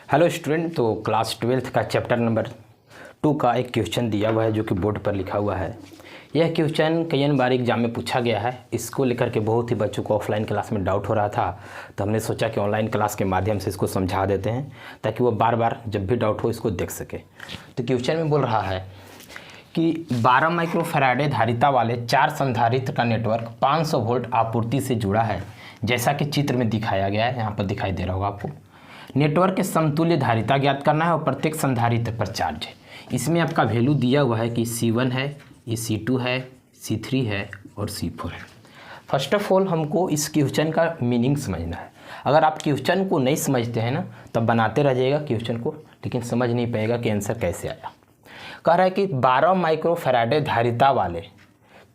Hello student. तो class 12th का chapter number 2 का एक क्वेश्चन दिया हुआ है जो कि बोर्ड पर लिखा हुआ है। यह क्वेश्चन कई बार एग्जाम में पूछा गया है। इसको लेकर के बहुत ही बच्चों को ऑफलाइन क्लास में डाउट हो रहा था, तो हमने सोचा कि ऑनलाइन क्लास के माध्यम से इसको समझा देते हैं ताकि वो बार बार जब भी डाउट हो इसको देख सके। तो क्वेश्चन में बोल रहा है कि 12 माइक्रोफैराडे धारिता वाले 4 संधारित्र का नेटवर्क 500 वोल्ट आपूर्ति से जुड़ा है, जैसा कि चित्र में दिखाया गया है। यहाँ पर दिखाई दे रहा होगा आपको। नेटवर्क के समतुल्य धारिता ज्ञात करना है और प्रत्येक संधारित्र पर चार्ज है। इसमें आपका वैल्यू दिया हुआ है कि C1 है, ये C2 है, C3 है और C4 है। फर्स्ट ऑफ ऑल हमको इस क्वेश्चन का मीनिंग समझना है। अगर आप क्वेश्चन को नहीं समझते हैं ना तब बनाते रह जाइएगा क्वेश्चन को, लेकिन समझ नहीं पाएगा कि आंसर कैसे आया। कह रहा है कि 12 माइक्रोफैराडे धारिता वाले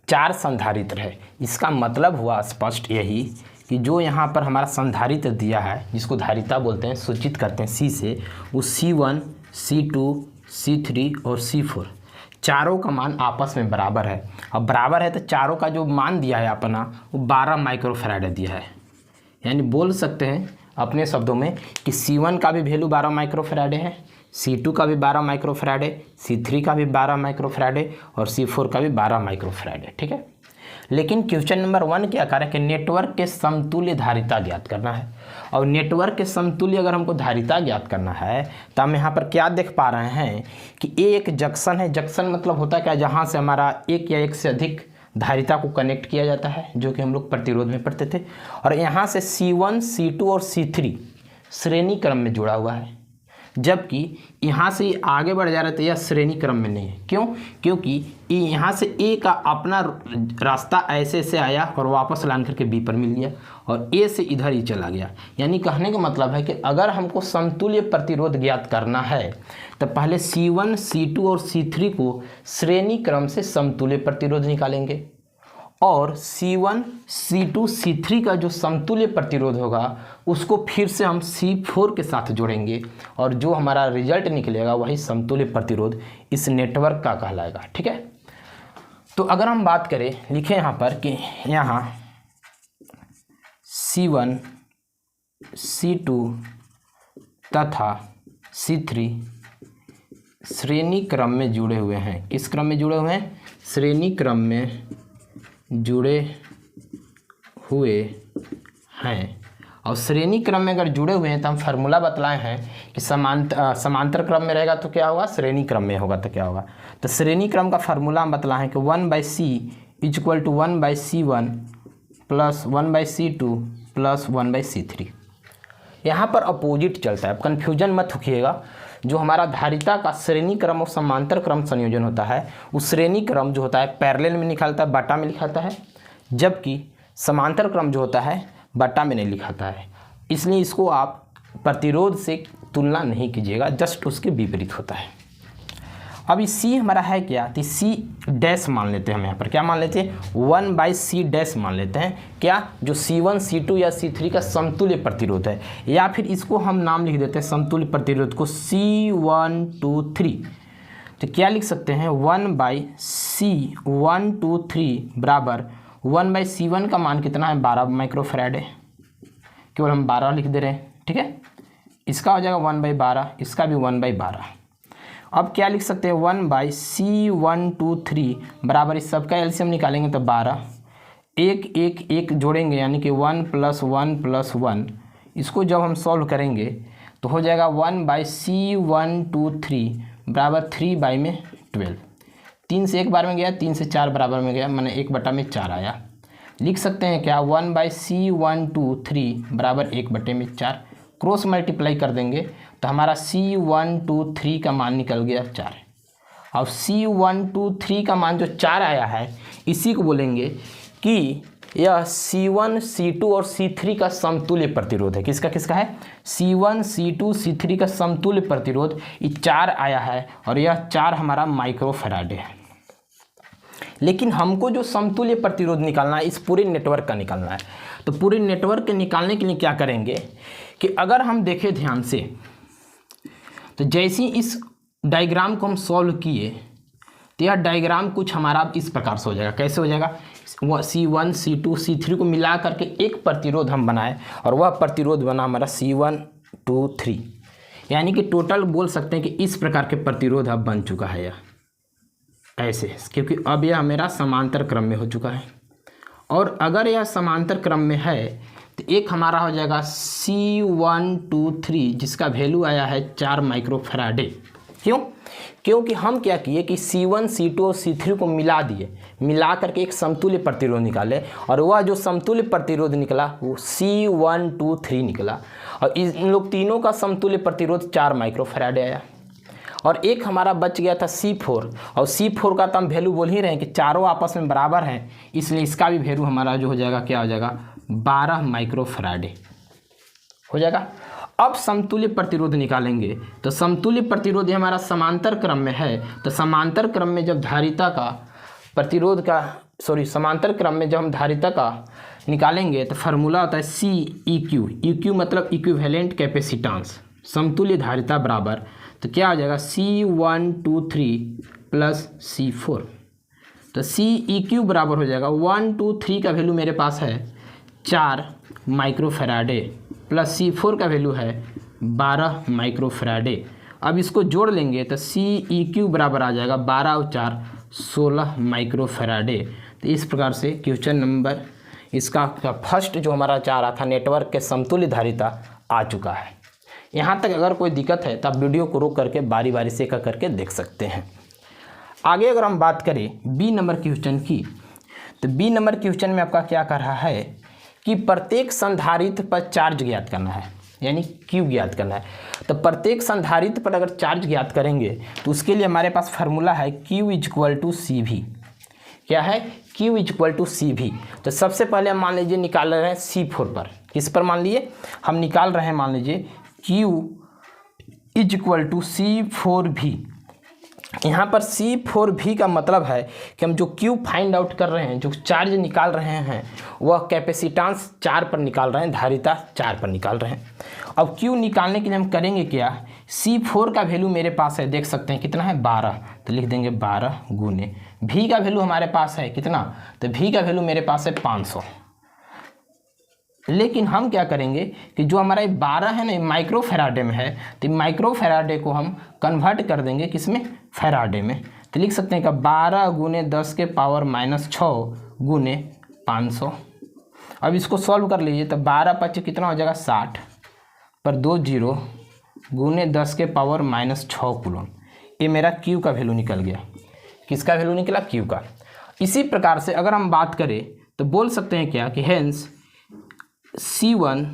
4 संधारित्र है। इसका मतलब हुआ स्पष्ट यही कि जो यहाँ पर हमारा संधारित्र दिया है, जिसको धारिता बोलते हैं, सूचित करते हैं C से, वो C1, C2, C3 और C4 चारों का मान आपस में बराबर है। अब बराबर है तो चारों का जो मान दिया है अपना वो 12 माइक्रोफैराडे दिया है। यानी बोल सकते हैं अपने शब्दों में कि C1 का भी वैल्यू 12 माइक्रोफैराडे है, C2 का भी 12 माइक्रोफैराडे, C3 का भी 12 माइक्रोफैराडे और C4 का भी 12 माइक्रोफैराडे। ठीक है। लेकिन क्वेश्चन नंबर 1 क्या कर रहा है कि नेटवर्क के समतुल्य धारिता ज्ञात करना है। और नेटवर्क के समतुल्य अगर हमको धारिता ज्ञात करना है तो हम यहाँ पर क्या देख पा रहे हैं कि एक जंक्शन है। जंक्शन मतलब होता है क्या, जहाँ से हमारा एक या एक से अधिक धारिता को कनेक्ट किया जाता है, जो कि हम लोग प्रतिरोध में पढ़ते थे। और यहाँ से C1, C2 और C3 श्रेणी क्रम में जुड़ा हुआ है, जबकि यहाँ से आगे बढ़ जा रहा है तो यह श्रेणी क्रम में नहीं है। क्यों? क्योंकि यहाँ से ए का अपना रास्ता ऐसे से आया और वापस लान करके बी पर मिल गया और ए से इधर ही चला गया। यानी कहने का मतलब है कि अगर हमको समतुल्य प्रतिरोध ज्ञात करना है तो पहले C1, C2 और C3 को श्रेणी क्रम से समतुल्य प्रतिरोध निकालेंगे और C1, C2, C3 का जो समतुल्य प्रतिरोध होगा उसको फिर से हम C4 के साथ जोड़ेंगे और जो हमारा रिजल्ट निकलेगा वही समतुल्य प्रतिरोध इस नेटवर्क का कहलाएगा। ठीक है। तो अगर हम बात करें, लिखें यहाँ पर कि यहाँ C1, C2 तथा C3 श्रेणी क्रम में जुड़े हुए हैं। किस क्रम में जुड़े हुए हैं? श्रेणी क्रम में जुड़े हुए हैं। और श्रेणी क्रम में अगर जुड़े हुए हैं तो हम फार्मूला बतलाए हैं कि समांतर क्रम में रहेगा तो क्या होगा, श्रेणी क्रम में होगा तो क्या होगा। तो श्रेणी क्रम का फार्मूला हम बतलाए हैं कि 1/C equal to 1/C1 plus 1/C2 plus 1/C3। यहाँ पर अपोजिट चलता है, अब कन्फ्यूजन मत होइएगा। जो हमारा धारिता का श्रेणी क्रम और समांतर क्रम संयोजन होता है, उस श्रेणी क्रम जो होता है पैरेलल में निकालता है, बटा में लिखाता है, जबकि समांतर क्रम जो होता है बटा में नहीं लिखाता है। इसलिए इसको आप प्रतिरोध से तुलना नहीं कीजिएगा, जस्ट उसके विपरीत होता है। अब ये C हमारा है क्या, तो C डैश मान लेते हैं। हम यहाँ पर क्या मान लेते हैं, 1/C डैश मान लेते हैं। क्या? जो C1, C2 या C3 का समतुल्य प्रतिरोध है, या फिर इसको हम नाम लिख देते हैं समतुल्य प्रतिरोध को C123। तो क्या लिख सकते हैं, 1/C123 बराबर 1/C1 का मान कितना है, 12 माइक्रोफैराडे। केवल हम 12 लिख दे रहे हैं। ठीक है। इसका हो जाएगा 1/12, इसका भी 1/12। अब क्या लिख सकते हैं, 1/C123 बराबर इस सबका एलसीएम निकालेंगे तो 12, एक जोड़ेंगे यानी कि 1 + 1 + 1। इसको जब हम सॉल्व करेंगे तो हो जाएगा 1/C123 बराबर 3/12। 3 से 1 बार में गया, 3 से 4 बराबर में गया, मैंने 1/4 आया। लिख सकते हैं क्या, 1/C123 बराबर 1/4। क्रॉस मल्टीप्लाई कर देंगे तो हमारा C123 का मान निकल गया 4। अब C123 का मान जो 4 आया है, इसी को बोलेंगे कि यह C1, C2 और C3 का समतुल्य प्रतिरोध है। किसका किसका है? C1, C2, C3 का समतुल्य प्रतिरोध ये 4 आया है और यह 4 हमारा माइक्रोफैराडे है। लेकिन हमको जो समतुल्य प्रतिरोध निकालना है, इस पूरे नेटवर्क का निकालना है। तो पूरे नेटवर्क के निकालने के लिए क्या करेंगे कि अगर हम देखें ध्यान से, तो जैसे इस डायग्राम को हम सॉल्व किए तो यह डायग्राम कुछ हमारा इस प्रकार से हो जाएगा। कैसे हो जाएगा, C1, C2, C3 को मिला करके एक प्रतिरोध हम बनाए और वह प्रतिरोध बना हमारा C123। यानी कि टोटल बोल सकते हैं कि इस प्रकार के प्रतिरोध अब बन चुका है यह ऐसे, क्योंकि अब यह मेरा समांतर क्रम में हो चुका है। और अगर यह समांतर क्रम में है तो एक हमारा हो जाएगा C123 जिसका वैल्यू आया है 4 माइक्रोफैराडे। क्यों? क्योंकि हम क्या किए कि C1, C2 और C3 को मिला दिए, मिला करके एक समतुल्य प्रतिरोध निकाले और वह जो समतुल्य प्रतिरोध निकला वो C123 निकला। और इन लोग तीनों का समतुल्य प्रतिरोध 4 माइक्रोफैराडे आया। और एक हमारा बच गया था C4, और C4 का तो हम वैल्यू बोल ही रहे हैं कि चारों आपस में बराबर हैं, इसलिए इसका भी वैल्यू हमारा जो हो जाएगा क्या हो जाएगा 12 माइक्रोफैराडे हो जाएगा। अब समतुल्य प्रतिरोध निकालेंगे तो समतुल्य प्रतिरोध हमारा समांतर क्रम में है, तो समांतर क्रम में जब धारिता का प्रतिरोध का समांतर क्रम में जब हम धारिता का निकालेंगे तो फार्मूला होता है CEQ। EQ मतलब इक्विवेलेंट कैपेसिटेंस, समतुल्य धारिता बराबर, तो क्या आ जाएगा C123 प्लस C4। तो CEQ बराबर हो जाएगा 123 का वैल्यू मेरे पास है 4 माइक्रोफैराडे प्लस C4 का वैल्यू है 12 माइक्रोफैराडे। अब इसको जोड़ लेंगे तो CEQ बराबर आ जाएगा 12 और 4 16 माइक्रोफैराडे। तो इस प्रकार से क्वेश्चन नंबर इसका फर्स्ट जो हमारा चाह रहा था नेटवर्क के समतुल्य धारिता आ चुका है। यहाँ तक अगर कोई दिक्कत है तो आप वीडियो को रोक करके बारी बारी से एक करके देख सकते हैं। आगे अगर हम बात करें बी नंबर क्वेश्चन की, तो बी नंबर क्वेश्चन में आपका क्या कर रहा है कि प्रत्येक संधारित्र पर चार्ज ज्ञात करना है, यानी Q ज्ञात करना है। तो प्रत्येक संधारित्र पर अगर चार्ज ज्ञात करेंगे तो उसके लिए हमारे पास फार्मूला है Q = CV। क्या है? Q = CV। तो सबसे पहले हम मान लीजिए निकाल रहे हैं C4 पर। किस पर मान लिए? हम निकाल रहे हैं मान लीजिए Q = C4V। यहाँ पर C4V का मतलब है कि हम जो Q फाइंड आउट कर रहे हैं, जो चार्ज निकाल रहे हैं, वह कैपेसिटेंस 4 पर निकाल रहे हैं, धारिता 4 पर निकाल रहे हैं। अब Q निकालने के लिए हम करेंगे क्या, C4 का वैल्यू मेरे पास है, देख सकते हैं कितना है 12, तो लिख देंगे 12 गुने V का वैल्यू हमारे पास है कितना, तो V का वैल्यू मेरे पास है 500। लेकिन हम क्या करेंगे कि जो हमारा 12 है ना माइक्रोफैराडे में है, तो माइक्रोफैराडे को हम कन्वर्ट कर देंगे किसमें, फैराडे में। तो लिख सकते हैं कि 12 गुने 10⁻⁶ गुने 500। अब इसको सॉल्व कर लीजिए तो 12 × 5 कितना हो जाएगा 60 पर 2 0 गुने 10⁻⁶ कूलम। ये मेरा Q का वैल्यू निकल गया। किसका वैल्यू निकला? Q का। इसी प्रकार से अगर हम बात करें तो बोल सकते हैं क्या कि हेंस C1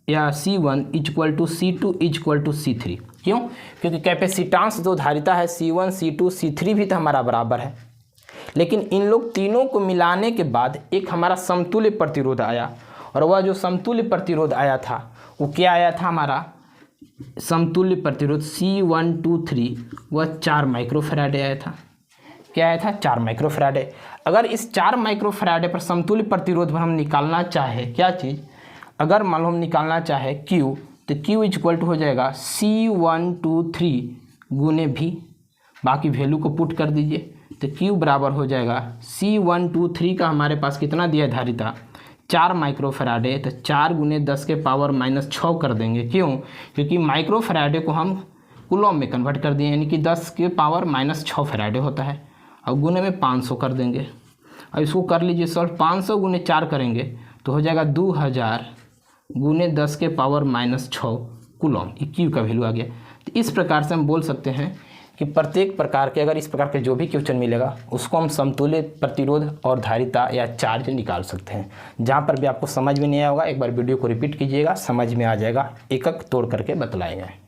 या C1 = C2 = C3। क्यों? क्योंकि कैपेसिटेंस जो धारिता है C1, C2, C3 भी तो हमारा बराबर है, लेकिन इन लोग तीनों को मिलाने के बाद एक हमारा समतुल्य प्रतिरोध आया, और वह जो समतुल्य प्रतिरोध आया था वो क्या आया था, हमारा समतुल्य प्रतिरोध C123 वह 4 माइक्रोफैराडे आया था। क्या आया था? 4 माइक्रोफैराडे। अगर इस 4 माइक्रोफैराडे पर समतुल्य प्रतिरोध पर हम निकालना चाहे क्या चीज़, अगर मान लो हम निकालना चाहे Q, तो Q = हो जाएगा C123 गुने V। बाकी वैल्यू को पुट कर दीजिए तो Q बराबर हो जाएगा C123 का हमारे पास कितना दिया धारिता 4 माइक्रोफैराडे, तो 4 गुने 10⁻⁶ कर देंगे। क्यों? क्योंकि माइक्रोफैराडे को हम कूलम में कन्वर्ट कर दिए, यानी कि 10⁻⁶ फैराडे होता है, और गुने में 500 कर देंगे। अब इसको कर लीजिए सॉल्व, 500 गुने 4 करेंगे तो हो जाएगा 2000 गुने 10⁻⁶ कूलम। Q का वैल्यू आ गया। तो इस प्रकार से हम बोल सकते हैं कि प्रत्येक प्रकार के अगर इस प्रकार के जो भी क्वेश्चन मिलेगा उसको हम समतुल्य प्रतिरोध और धारिता या चार्ज निकाल सकते हैं। जहाँ पर भी आपको समझ में नहीं आया होगा एक बार वीडियो को रिपीट कीजिएगा, समझ में आ जाएगा, एक एक तोड़ करके बतलाएंगे।